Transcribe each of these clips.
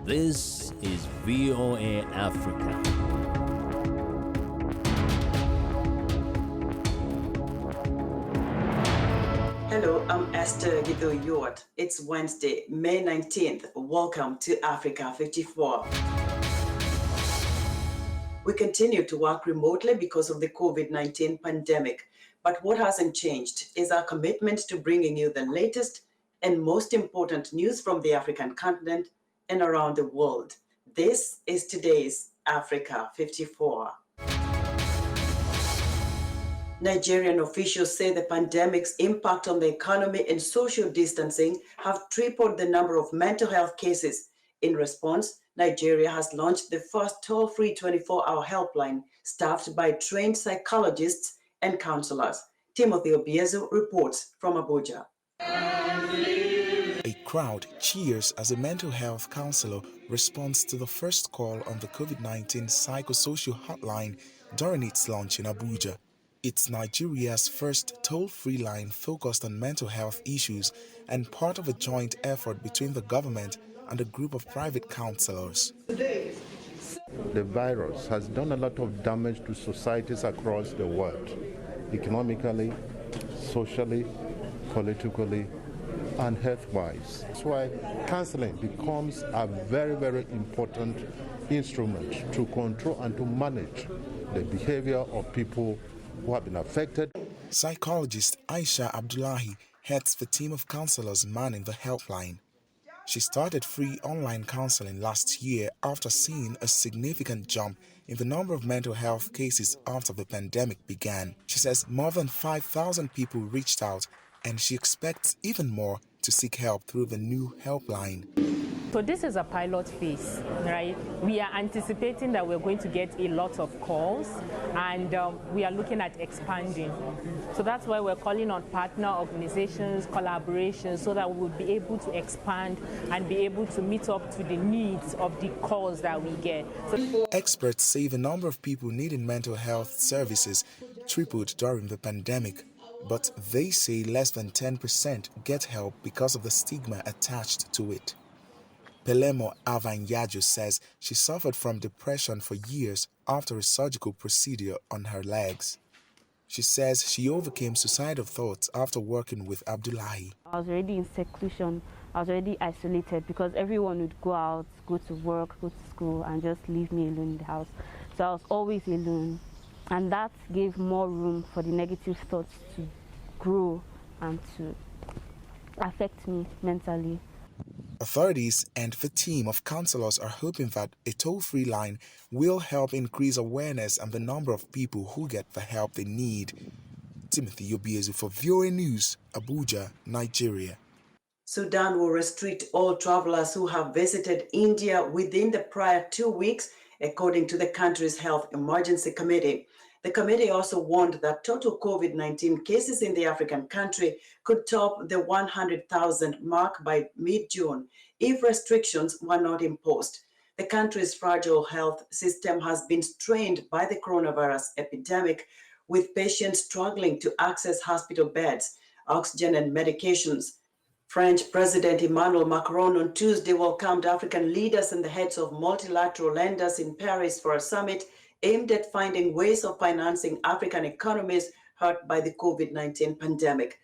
This is VOA Africa. Hello, I'm Esther Githui-Ewart. It's Wednesday, May 19th. Welcome to Africa 54. We continue to work remotely because of the COVID-19 pandemic, but what hasn't changed is our commitment to bringing you the latest and most important news from the African continent and around the world. This is today's Africa 54. Nigerian officials say the pandemic's impact on the economy and social distancing have tripled the number of mental health cases. In response, Nigeria has launched the first toll-free 24-hour helpline staffed by trained psychologists and counselors. Timothy Obiezu reports from Abuja. A crowd cheers as a mental health counselor responds to the first call on the COVID-19 psychosocial hotline during its launch in Abuja. It's Nigeria's first toll-free line focused on mental health issues and part of a joint effort between the government and a group of private counselors. The virus has done a lot of damage to societies across the world, economically, socially, politically, and health-wise. That's why counseling becomes a very, very important instrument to control and to manage the behavior of people who have been affected. Psychologist Aisha Abdullahi heads the team of counselors manning the helpline. She started free online counseling last year after seeing a significant jump in the number of mental health cases after the pandemic began. She says more than 5,000 people reached out, and she expects even more to seek help through the new helpline. So this is a pilot phase, right? We are anticipating that we're going to get a lot of calls, and we are looking at expanding. So that's why we're calling on partner organizations, collaborations, so that we will be able to expand and be able to meet up to the needs of the calls that we get. Experts say the number of people needing mental health services tripled during the pandemic, but they say less than 10% get help because of the stigma attached to it. Pelemo Avanyaju says she suffered from depression for years after a surgical procedure on her legs. She says she overcame suicidal thoughts after working with Abdullahi. I was already in seclusion. I was already isolated because everyone would go out, go to work, go to school, and just leave me alone in the house. So I was always alone. And that gave more room for the negative thoughts to grow and to affect me mentally. Authorities and the team of counselors are hoping that a toll-free line will help increase awareness and the number of people who get the help they need. Timothy Obiezu for VOA News, Abuja, Nigeria. Sudan will restrict all travelers who have visited India within the prior 2 weeks, according to the country's Health Emergency Committee. The committee also warned that total COVID-19 cases in the African country could top the 100,000 mark by mid-June if restrictions were not imposed. The country's fragile health system has been strained by the coronavirus epidemic, with patients struggling to access hospital beds, oxygen, and medications. French President Emmanuel Macron on Tuesday welcomed African leaders and the heads of multilateral lenders in Paris for a summit aimed at finding ways of financing African economies hurt by the COVID-19 pandemic.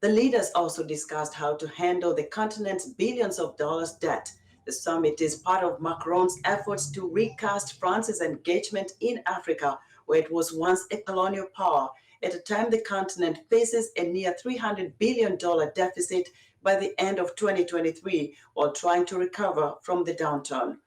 The leaders also discussed how to handle the continent's billions of dollars debt. The summit is part of Macron's efforts to recast France's engagement in Africa, where it was once a colonial power, at a time the continent faces a near $300 billion deficit by the end of 2023, while trying to recover from the downturn.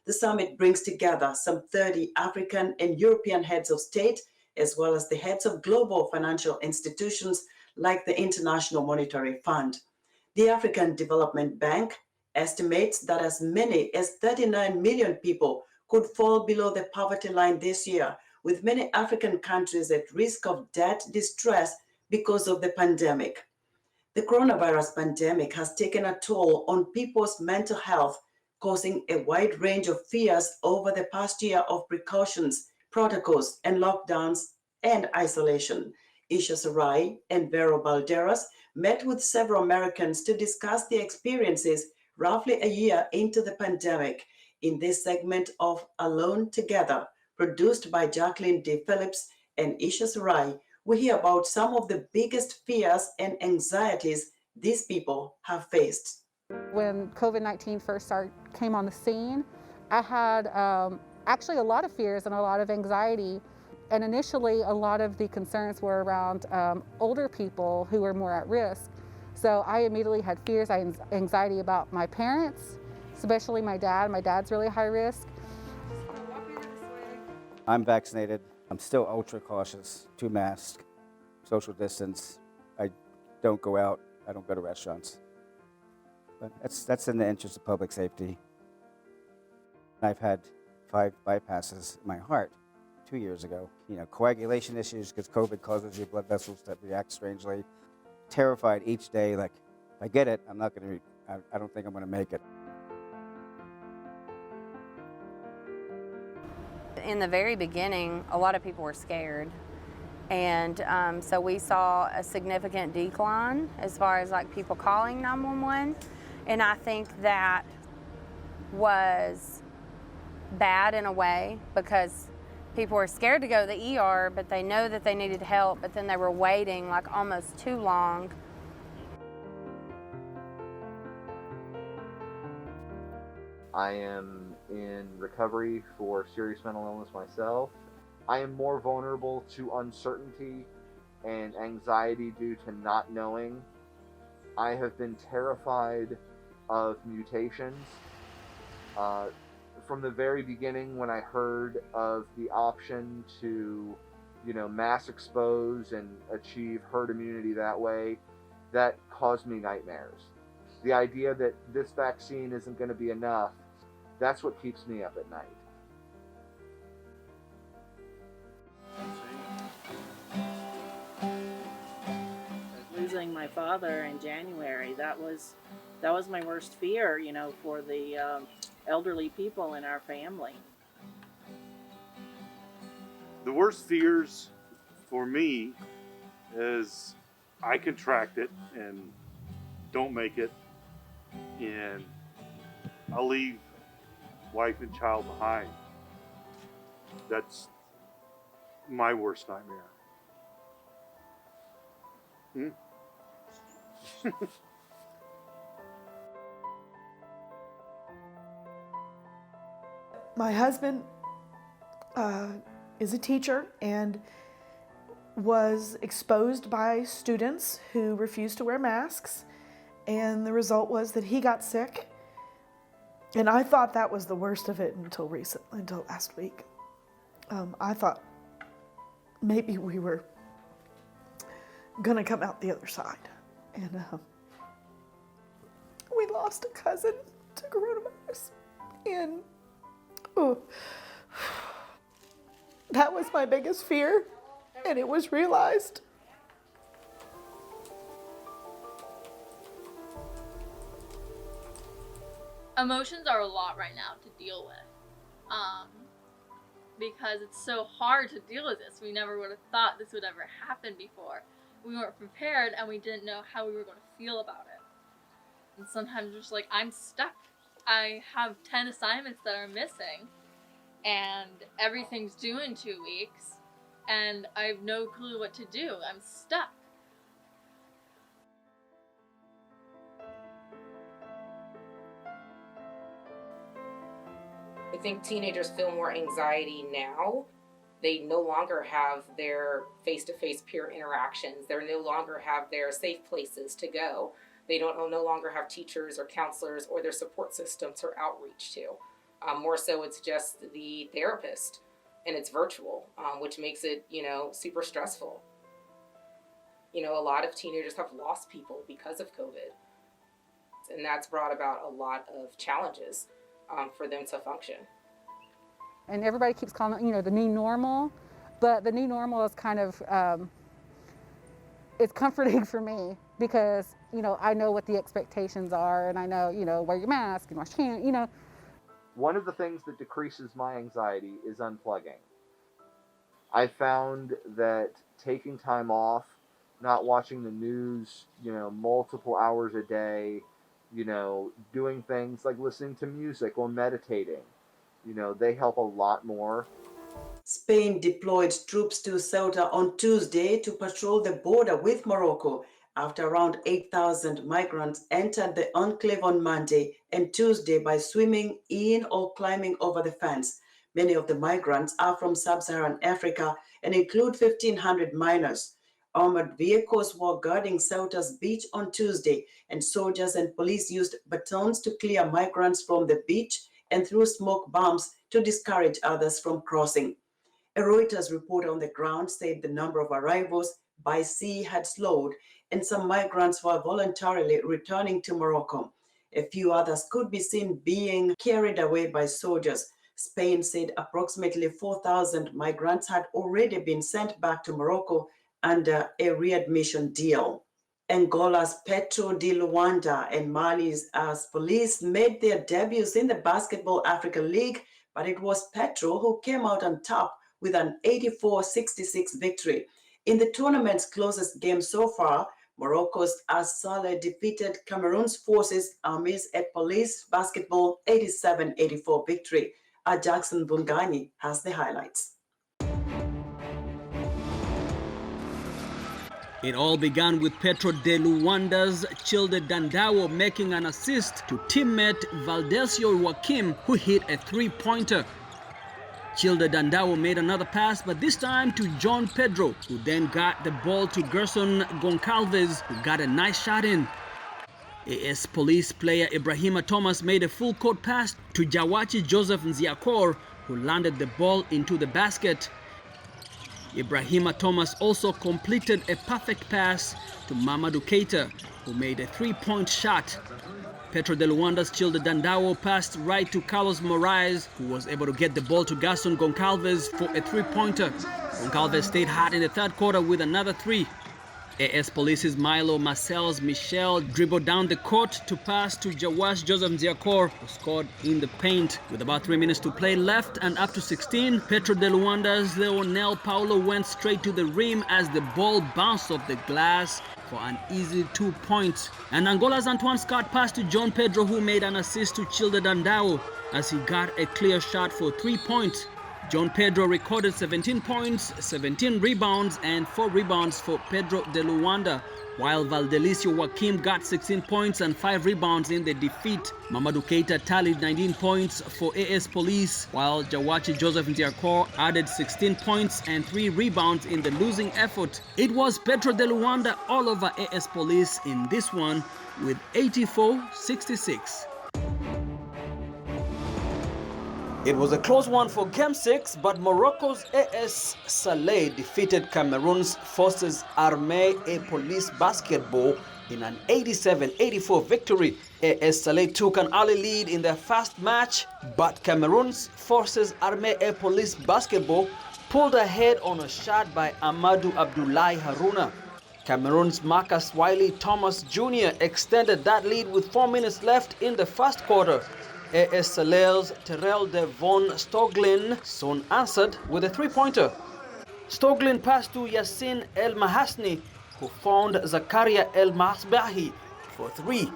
The summit brings together some 30 African and European heads of state, as well as the heads of global financial institutions like the International Monetary Fund. The African Development Bank estimates that as many as 39 million people could fall below the poverty line this year, with many African countries at risk of debt distress because of the pandemic. The coronavirus pandemic has taken a toll on people's mental health, causing a wide range of fears over the past year of precautions, protocols, and lockdowns and isolation. Isha Sarai and Vero Balderas met with several Americans to discuss their experiences roughly a year into the pandemic in this segment of Alone Together, produced by Jacqueline D. Phillips and Isha Sarai. We hear about some of the biggest fears and anxieties these people have faced. When COVID-19 first came on the scene, I had actually a lot of fears and a lot of anxiety. And initially, a lot of the concerns were around older people who were more at risk. So I immediately had fears, anxiety about my parents, especially my dad. My dad's really high risk. I'm vaccinated. I'm still ultra cautious, 2 masks, social distance. I don't go out. I don't go to restaurants. But that's in the interest of public safety. I've had 5 bypasses in my heart 2 years ago. Coagulation issues because COVID causes your blood vessels to react strangely. Terrified each day, like, if I get it, I don't think I'm going to make it. In the very beginning, a lot of people were scared. And so we saw a significant decline as far as like people calling 911. And I think that was bad in a way because people were scared to go to the ER, but they know that they needed help, but then they were waiting like almost too long. I am in recovery for serious mental illness myself. I am more vulnerable to uncertainty and anxiety due to not knowing. I have been terrified of mutations. From the very beginning, when I heard of the option to, mass expose and achieve herd immunity that way, that caused me nightmares. The idea that this vaccine isn't going to be enough, that's what keeps me up at night. Losing my father in January, that was my worst fear, for the elderly people in our family. The worst fears for me is I contract it and don't make it, and I'll leave wife and child behind. That's my worst nightmare. My husband is a teacher and was exposed by students who refused to wear masks, and the result was that he got sick. And I thought that was the worst of it until last week. I thought maybe we were gonna come out the other side, and we lost a cousin to coronavirus, and that was my biggest fear, and it was realized. Emotions are a lot right now to deal with, because it's so hard to deal with this. We never would have thought this would ever happen before. We weren't prepared, and we didn't know how we were going to feel about it. And sometimes just like, I'm stuck. I have 10 assignments that are missing, and everything's due in 2 weeks, and I have no clue what to do. I'm stuck. I think teenagers feel more anxiety now. They no longer have their face-to-face peer interactions. They no longer have their safe places to go. They no longer have teachers or counselors or their support systems or outreach to. More so, it's just the therapist, and it's virtual, which makes it, super stressful. A lot of teenagers have lost people because of COVID, and that's brought about a lot of challenges for them to function. And everybody keeps calling it, the new normal, but the new normal is kind of, it's comforting for me because, I know what the expectations are, and I know, wear your mask and wash your hands, One of the things that decreases my anxiety is unplugging. I found that taking time off, not watching the news, multiple hours a day, doing things like listening to music or meditating, they help a lot more. Spain deployed troops to Ceuta on Tuesday to patrol the border with Morocco after around 8,000 migrants entered the enclave on Monday and Tuesday by swimming in or climbing over the fence. Many of the migrants are from sub-Saharan Africa and include 1,500 minors. Armored vehicles were guarding Ceuta's beach on Tuesday, and soldiers and police used batons to clear migrants from the beach and threw smoke bombs to discourage others from crossing. A Reuters report on the ground said the number of arrivals by sea had slowed and some migrants were voluntarily returning to Morocco. A few others could be seen being carried away by soldiers. Spain said approximately 4,000 migrants had already been sent back to Morocco under a readmission deal. Angola's Petro de Luanda and Mali's AS Police made their debuts in the Basketball Africa League, but it was Petro who came out on top with an 84-66 victory. In the tournament's closest game so far, Morocco's AS Saleh defeated Cameroon's Forces Armies at Police Basketball 87-84 victory. Jackson Bungani has the highlights. It all began with Petro de Luanda's Childe Dandawo making an assist to teammate Valdesio Joaquim, who hit a three-pointer. Childe Dandawo made another pass, but this time to John Pedro, who then got the ball to Gerson Goncalves, who got a nice shot in. AS Police player Ibrahima Thomas made a full-court pass to Jawachi Joseph Nziakor, who landed the ball into the basket. Ibrahima Thomas also completed a perfect pass to Mamadou Keita, who made a three-point shot. Petro de Luanda's Childe Dandawo passed right to Carlos Moraes, who was able to get the ball to Gaston Goncalves for a three-pointer. Goncalves stayed hot in the third quarter with another three. AS Police's Milo Marcel's Michel dribbled down the court to pass to Jawash Joseph Nziakor, who scored in the paint. With about 3 minutes to play left and up to 16, Petro de Luanda's Leonel Paulo went straight to the rim as the ball bounced off the glass for an easy 2 points. And Angola's Antoine Scott passed to John Pedro, who made an assist to Childe Dandawo as he got a clear shot for 3 points. John Pedro recorded 17 points, 17 rebounds and 4 rebounds for Pedro de Luanda, while Valdelicio Joaquim got 16 points and 5 rebounds in the defeat. Mamadou Keita tallied 19 points for AS Police, while Jawachi Joseph Nziakor added 16 points and 3 rebounds in the losing effort. It was Petro de Luanda all over AS Police in this one with 84-66. It was a close one for Game 6, but Morocco's AS Saleh defeated Cameroon's Forces Armées et Police Basketball in an 87-84 victory. AS Saleh took an early lead in their first match, but Cameroon's Forces Armées et Police Basketball pulled ahead on a shot by Amadou Abdoulaye Haruna. Cameroon's Marcus Wiley Thomas Jr. extended that lead with 4 minutes left in the first quarter. AS Saleh's Terrell de Von Stoglin soon answered with a three-pointer. Stoglin passed to Yassin El Mahasni, who found Zakaria El Masbahi for 3.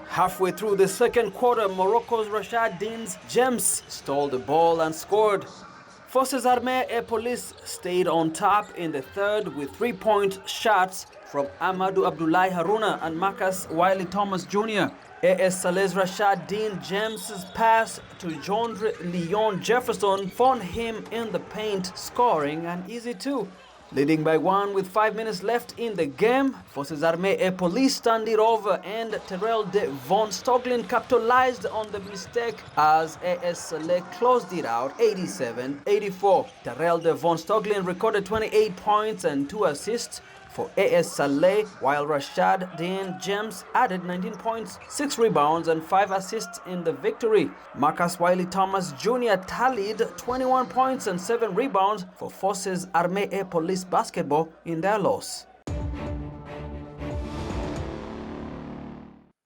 Halfway through the second quarter, Morocco's Rashad Deans James stole the ball and scored. Forces Armées et Police stayed on top in the third with 3-point shots from Amadou Abdoulaye Haruna and Marcus Wiley Thomas Jr. AS Saleh's Rashad Dean James's pass to Jondre Leon Jefferson found him in the paint, scoring an easy 2. Leading by 1 with 5 minutes left in the game, Forces Armées et Police turned it over and Terrell de Von Stoglin capitalized on the mistake as AS Saleh closed it out 87-84. Terrell de Von Stoglin recorded 28 points and 2 assists for AS Saleh, while Rashad Dean James added 19 points, 6 rebounds and 5 assists in the victory. Marcus Wiley Thomas Jr. tallied 21 points and 7 rebounds for Forces Armées et Police Basketball in their loss.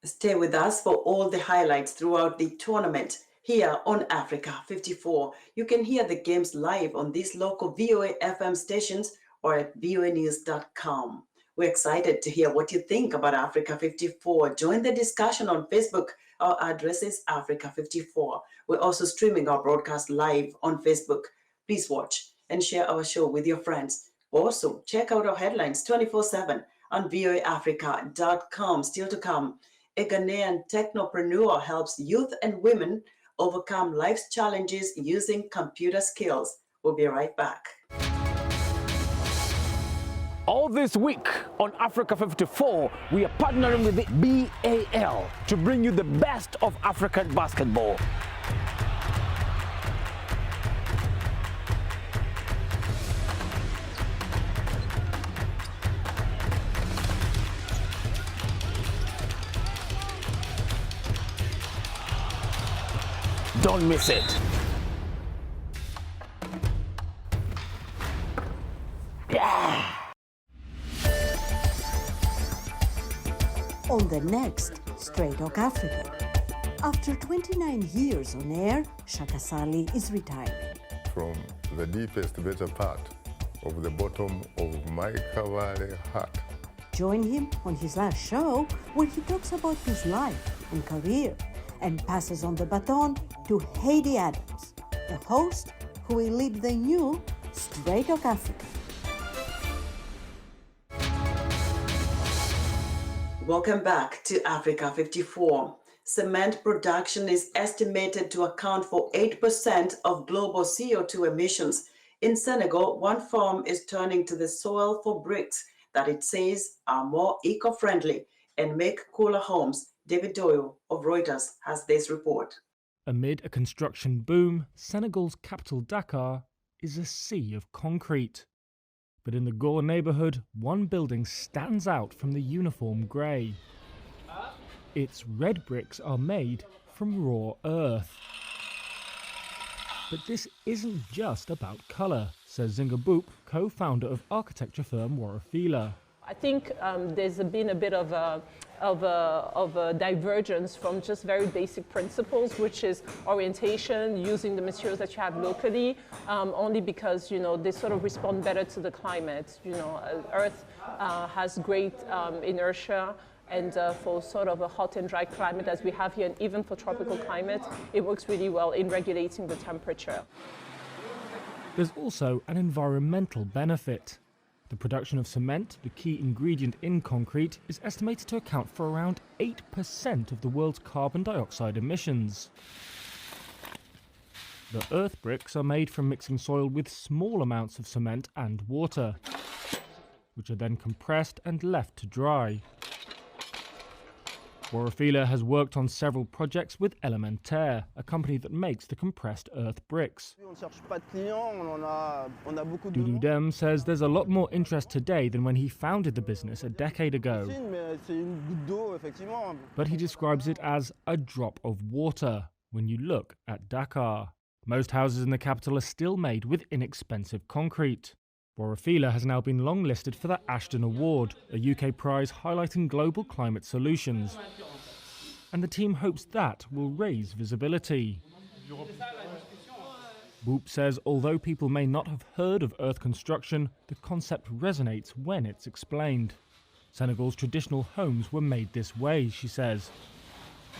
Stay with us for all the highlights throughout the tournament. Here on Africa 54, you can hear the games live on these local VOA FM stations or at voanews.com. We're excited to hear what you think about Africa 54. Join the discussion on Facebook Our address is Africa54. We're also streaming our broadcast live on Facebook. Please watch and share our show with your friends. Also, check out our headlines 24/7 on voaafrica.com. Still to come, a Ghanaian technopreneur helps youth and women overcome life's challenges using computer skills. We'll be right back. All this week on Africa 54, we are partnering with the BAL to bring you the best of African basketball. Don't miss it. Yeah. On the next Straight Talk Africa. After 29 years on air, Shaka Sali is retiring. From the deepest better part of the bottom of my cavalry heart. Join him on his last show where he talks about his life and career and passes on the baton to Haiti Adams, the host who will lead the new Straight Talk Africa. Welcome back to Africa 54. Cement production is estimated to account for 8% of global CO2 emissions. In Senegal, one farm is turning to the soil for bricks that it says are more eco-friendly and make cooler homes. David Doyle of Reuters has this report. Amid a construction boom, Senegal's capital Dakar is a sea of concrete. But in the Gore neighbourhood, one building stands out from the uniform grey. Its red bricks are made from raw earth. But this isn't just about colour, says Zinga Boop, co-founder of architecture firm Warafila. I think there's been a bit of a divergence from just very basic principles, which is orientation, using the materials that you have locally, only because, you know, they sort of respond better to the climate. You know, Earth has great inertia, and for sort of a hot and dry climate as we have here, and even for tropical climate, it works really well in regulating the temperature. There's also an environmental benefit. The production of cement, the key ingredient in concrete, is estimated to account for around 8% of the world's carbon dioxide emissions. The earth bricks are made from mixing soil with small amounts of cement and water, which are then compressed and left to dry. Warafila has worked on several projects with Elementaire, a company that makes the compressed earth bricks. Doudou Dem says there's a lot more interest today than when he founded the business a decade ago. But he describes it as a drop of water when you look at Dakar. Most houses in the capital are still made with inexpensive concrete. Warafila has now been longlisted for the Ashton Award, a UK prize highlighting global climate solutions. And the team hopes that will raise visibility. Boop says although people may not have heard of earth construction, the concept resonates when it's explained. Senegal's traditional homes were made this way, she says.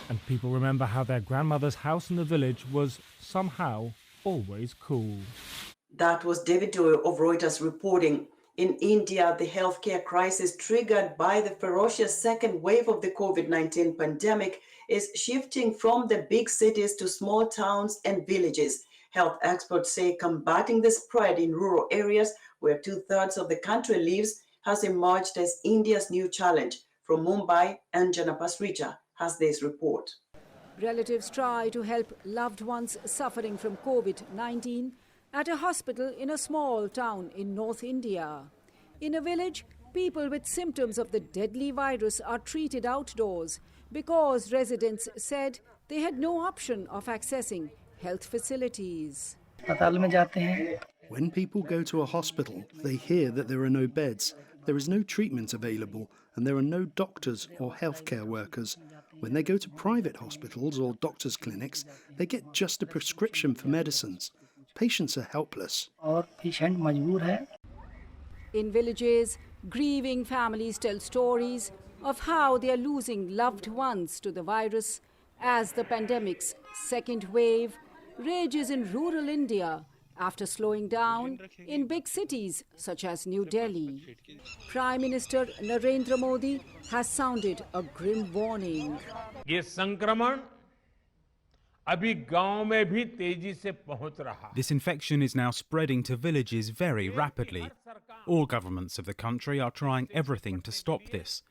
And people remember how their grandmother's house in the village was somehow always cool. That was David Doyle of Reuters reporting. In India, the healthcare crisis triggered by the ferocious second wave of the COVID-19 pandemic is shifting from the big cities to small towns and villages. Health experts say combating the spread in rural areas where 2/3 of the country lives has emerged as India's new challenge. From Mumbai, Anjana Pasricha has this report. Relatives try to help loved ones suffering from COVID-19 at a hospital in a small town in North India. In a village, people with symptoms of the deadly virus are treated outdoors because residents said they had no option of accessing health facilities. When people go to a hospital, they hear that there are no beds, there is no treatment available, and there are no doctors or healthcare workers. When they go to private hospitals or doctors' clinics, they get just a prescription for medicines. Patients are helpless. In villages, grieving families tell stories of how they are losing loved ones to the virus as the pandemic's second wave rages in rural India after slowing down in big cities such as New Delhi. Prime Minister Narendra Modi has sounded a grim warning. ये संक्रमण अभी गांव में भी तेजी से पहुंच रहा है. This infection is now spreading to villages very rapidly. All governments of the country are trying everything to stop this.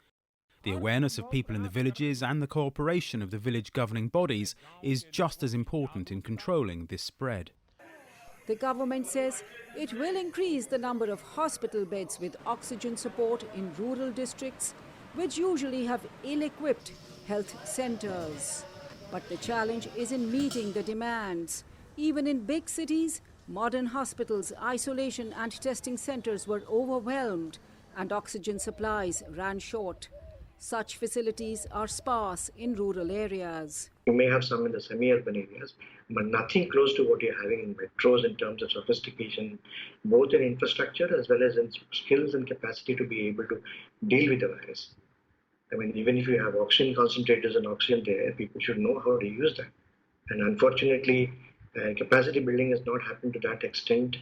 The awareness of people in the villages and the cooperation of the village governing bodies is just as important in controlling this spread. The government says it will increase the number of hospital beds with oxygen support in rural districts, which usually have ill-equipped health centers. But the challenge is in meeting the demands. Even in big cities, modern hospitals, isolation and testing centers were overwhelmed and oxygen supplies ran short. Such facilities are sparse in rural areas. You may have some in the semi-urban areas, but nothing close to what you're having in metros in terms of sophistication, both in infrastructure as well as in skills and capacity to be able to deal with the virus. I mean, even if you have oxygen concentrators and oxygen there, people should know how to use that. And unfortunately, capacity building has not happened to that extent.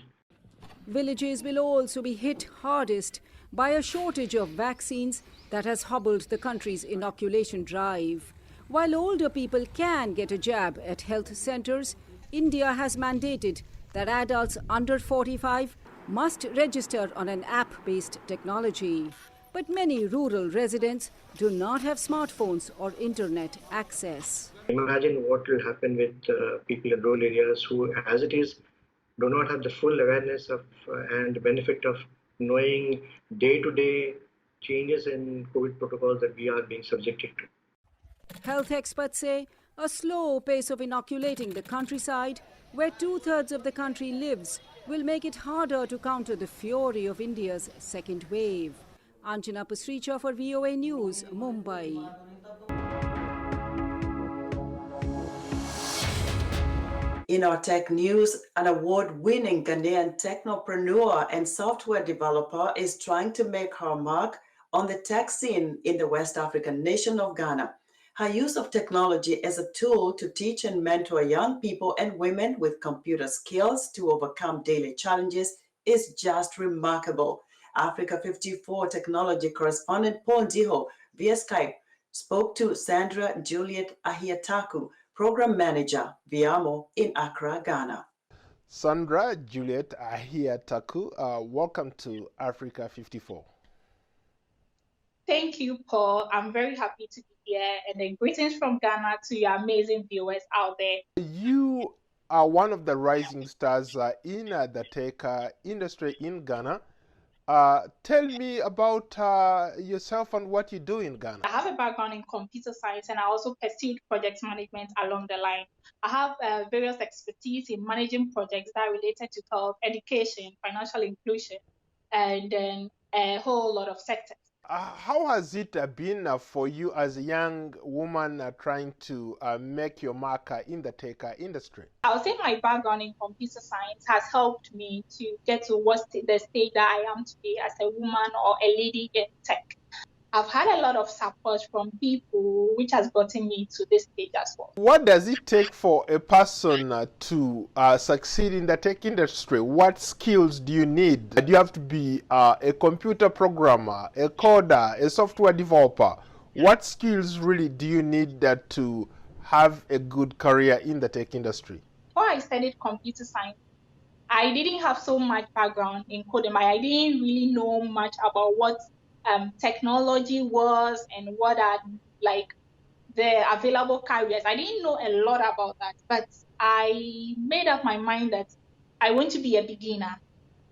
Villages will also be hit hardest by a shortage of vaccines that has hobbled the country's inoculation drive. While older people can get a jab at health centers, India has mandated that adults under 45 must register on an app-based technology. But many rural residents do not have smartphones or internet access. Imagine what will happen with people in rural areas who, as it is, do not have the full awareness of and benefit of knowing day-to-day changes in COVID protocols that we are being subjected to. Health experts say a slow pace of inoculating the countryside, where 2/3 of the country lives, will make it harder to counter the fury of India's second wave. Anjana Pasricha for VOA News, Mumbai. In our tech news, an award-winning Ghanaian technopreneur and software developer is trying to make her mark on the tech scene in the West African nation of Ghana. Her use of technology as a tool to teach and mentor young people and women with computer skills to overcome daily challenges is just remarkable. Africa 54 technology correspondent Paul Diho via Skype spoke to Sandra Juliet Ahiataku, program manager, Viamo in Accra, Ghana. Sandra Juliet Ahiataku, welcome to Africa 54. Thank you, Paul. I'm very happy to be here, and then greetings from Ghana to your amazing viewers out there. You are one of the rising stars in the tech industry in Ghana. Tell me about yourself and what you do in Ghana. I have a background in computer science, and I also pursued project management along the line. I have various expertise in managing projects that are related to health, education, financial inclusion, and then a whole lot of sectors. How has it been for you as a young woman trying to make your mark in the tech industry? I would say my background in computer science has helped me to get to the stage that I am today as a woman or a lady in tech. I've had a lot of support from people, which has gotten me to this stage as well. What does it take for a person to succeed in the tech industry? What skills do you need? Do you have to be a computer programmer, a coder, a software developer? What skills really do you need to have a good career in the tech industry? Before I studied computer science, I didn't have so much background in coding. I didn't really know much about what technology was and what are like the available careers. I didn't know a lot about that, but I made up my mind that I want to be a beginner.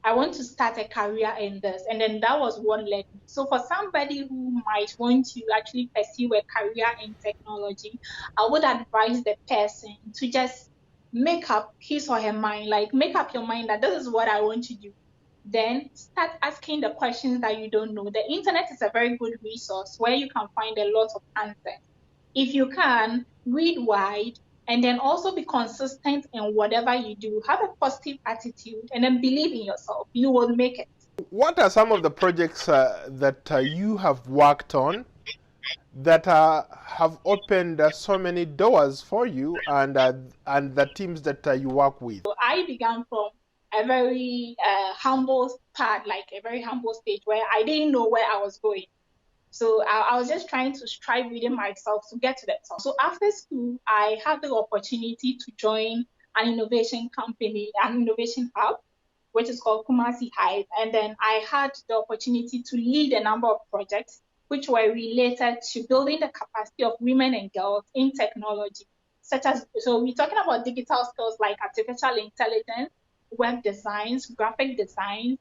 I want to start a career in this, and then that was what led me. So for somebody who might want to actually pursue a career in technology, I would advise the person to just make up his or her mind, like make up your mind that this is what I want to do. Then start asking the questions that you don't know. The internet is a very good resource where you can find a lot of answers. If you can, read wide, and then also be consistent in whatever you do. Have a positive attitude, and then believe in yourself. You will make it. What are some of the projects that you have worked on that have opened so many doors for you and the teams that you work with? So I began from a very humble part, like a very humble stage where I didn't know where I was going. So I was just trying to strive within myself to get to the top. So after school, I had the opportunity to join an innovation company, an innovation hub, which is called Kumasi Hive. And then I had the opportunity to lead a number of projects which were related to building the capacity of women and girls in technology, such as, so we're talking about digital skills like artificial intelligence, web designs, graphic design,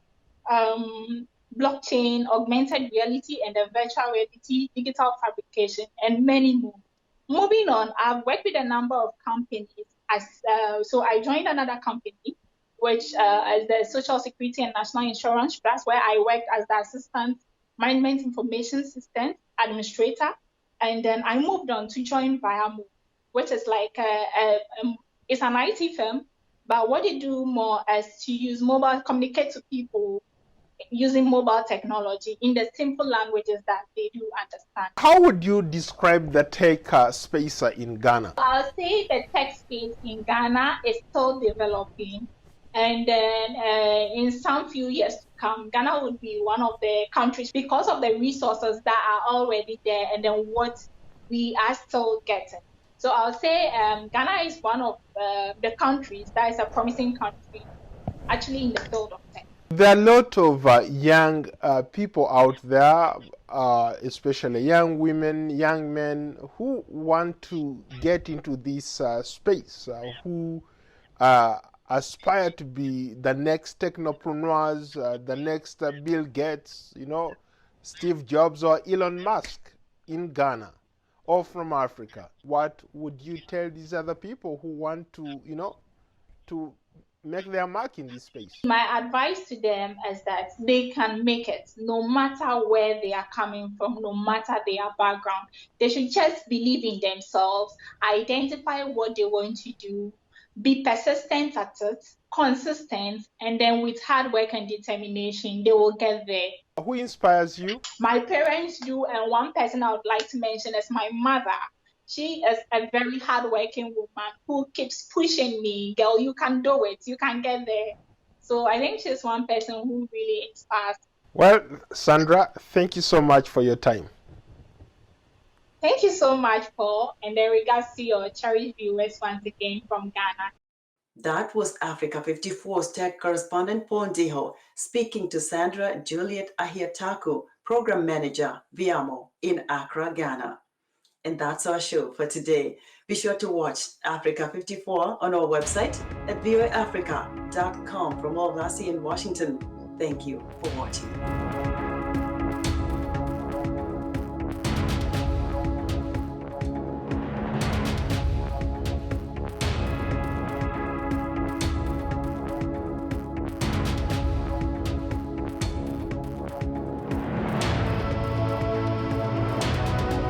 blockchain, augmented reality, and then virtual reality, digital fabrication, and many more. Moving on, I've worked with a number of companies. So I joined another company, which is the Social Security and National Insurance Trust, where I worked as the Assistant Management Information System Administrator. And then I moved on to join Viamo, which is like, it's an IT firm, but what they do more is to use communicate to people using mobile technology in the simple languages that they do understand. How would you describe the tech space in Ghana? I'll say the tech space in Ghana is still developing. And then in some few years to come, Ghana would be one of the countries because of the resources that are already there and then what we are still getting. So I'll say Ghana is one of the countries that is a promising country actually in the field of tech. There are a lot of young people out there, especially young women, young men, who want to get into this space, who aspire to be the next technopreneurs, the next Bill Gates, Steve Jobs or Elon Musk in Ghana or from Africa. What would you tell these other people who want to, to make their mark in this space? My advice to them is that they can make it no matter where they are coming from, no matter their background. They should just believe in themselves, identify what they want to do, be persistent at it, consistent, and then with hard work and determination, they will get there. Who inspires you? My parents do, and one person I would like to mention is my mother. She is a very hardworking woman who keeps pushing me, girl, you can do it, you can get there. So I think she's one person who really inspires. Well, Sandra, thank you so much for your time. Thank you so much, Paul, and then regards to your cherished viewers once again from Ghana. That was Africa 54's tech correspondent Paul Ndiho speaking to Sandra Juliet Ahiataku, Program Manager, Viamo, in Accra, Ghana. And that's our show for today. Be sure to watch Africa 54 on our website at voaafrica.com. From all of us in Washington, thank you for watching.